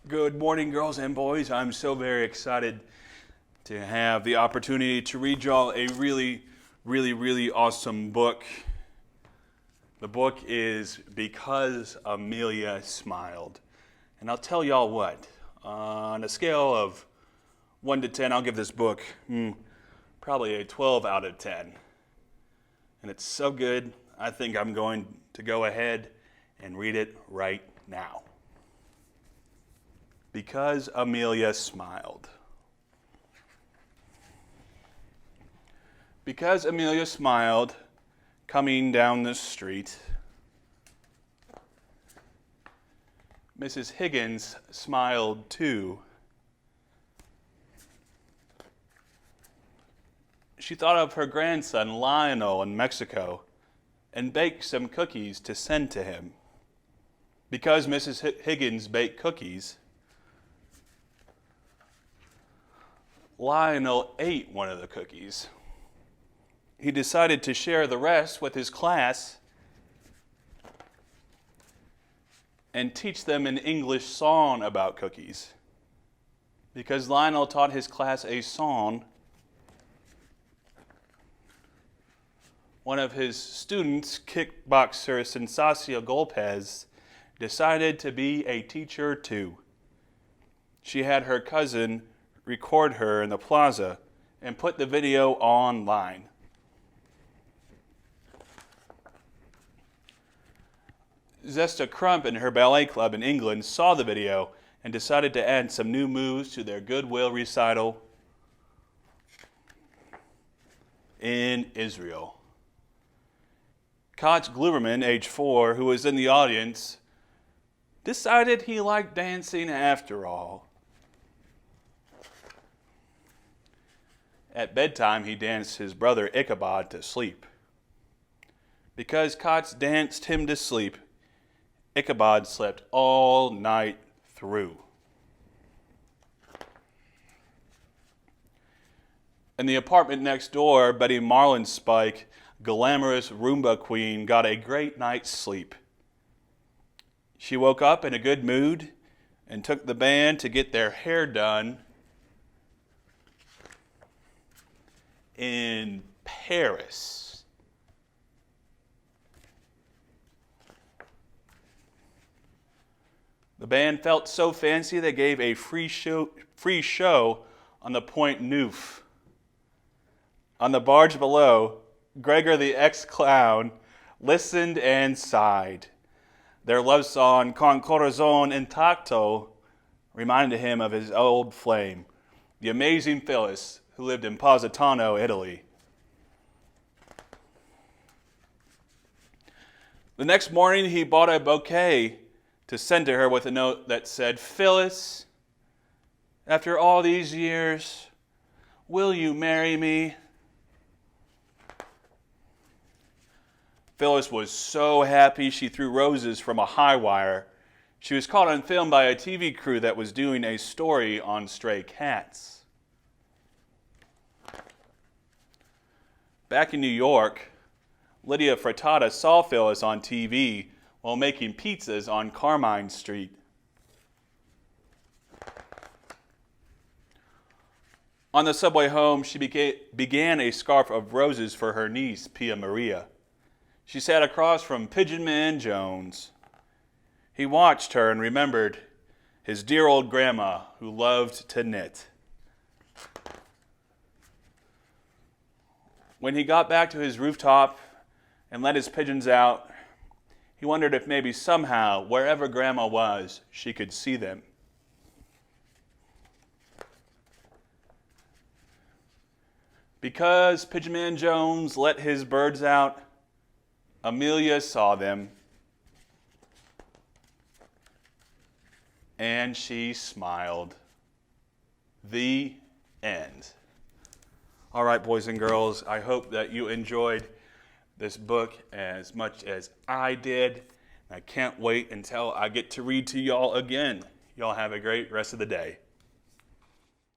Good morning, girls and boys. I'm so very excited to have the opportunity to read y'all a really awesome book. The book is Because Amelia Smiled. And I'll tell y'all what, on a scale of 1 to 10, I'll give this book probably a 12 out of 10. And it's so good, I think I'm going to go ahead and read it right now. Because Amelia Smiled. Because Amelia smiled, coming down the street, Mrs. Higgins smiled too. She thought of her grandson Lionel in Mexico and baked some cookies to send to him. Because Mrs. Higgins baked cookies, Lionel ate one of the cookies. He decided to share the rest with his class and teach them an English song about cookies. Because Lionel taught his class a song, one of his students, kickboxer Sensacio Golpez, decided to be a teacher too. She had her cousin record her in the plaza and put the video online. Zesta Crump and her ballet club in England saw the video and decided to add some new moves to their goodwill recital in Israel. Koch Gluberman, age 4, who was in the audience, decided he liked dancing after all. At bedtime, he danced his brother Ichabod to sleep. Because Koch danced him to sleep, Ichabod slept all night through. In the apartment next door, Betty Marlinspike, glamorous Roomba queen, got a great night's sleep. She woke up in a good mood and took the band to get their hair done in Paris. The band felt so fancy they gave a free show on the Point Neuf. On the barge below, Gregor the ex-clown listened and sighed. Their love song, Con Corazon Intacto, reminded him of his old flame, the amazing Phyllis, who lived in Positano, Italy. The next morning, he bought a bouquet to send to her with a note that said, "Phyllis, after all these years, will you marry me?" Phyllis was so happy she threw roses from a high wire. She was caught on film by a TV crew that was doing a story on stray cats. Back in New York, Lydia Frittata saw Phyllis on TV while making pizzas on Carmine Street. On the subway home, she began a scarf of roses for her niece, Pia Maria. She sat across from Pigeon Man Jones. He watched her and remembered his dear old grandma who loved to knit. When he got back to his rooftop and let his pigeons out, he wondered if maybe somehow, wherever Grandma was, she could see them. Because Pigeon Man Jones let his birds out, Amelia saw them, and she smiled. The end. All right, boys and girls, I hope that you enjoyed this book as much as I did. I can't wait until I get to read to y'all again. Y'all have a great rest of the day.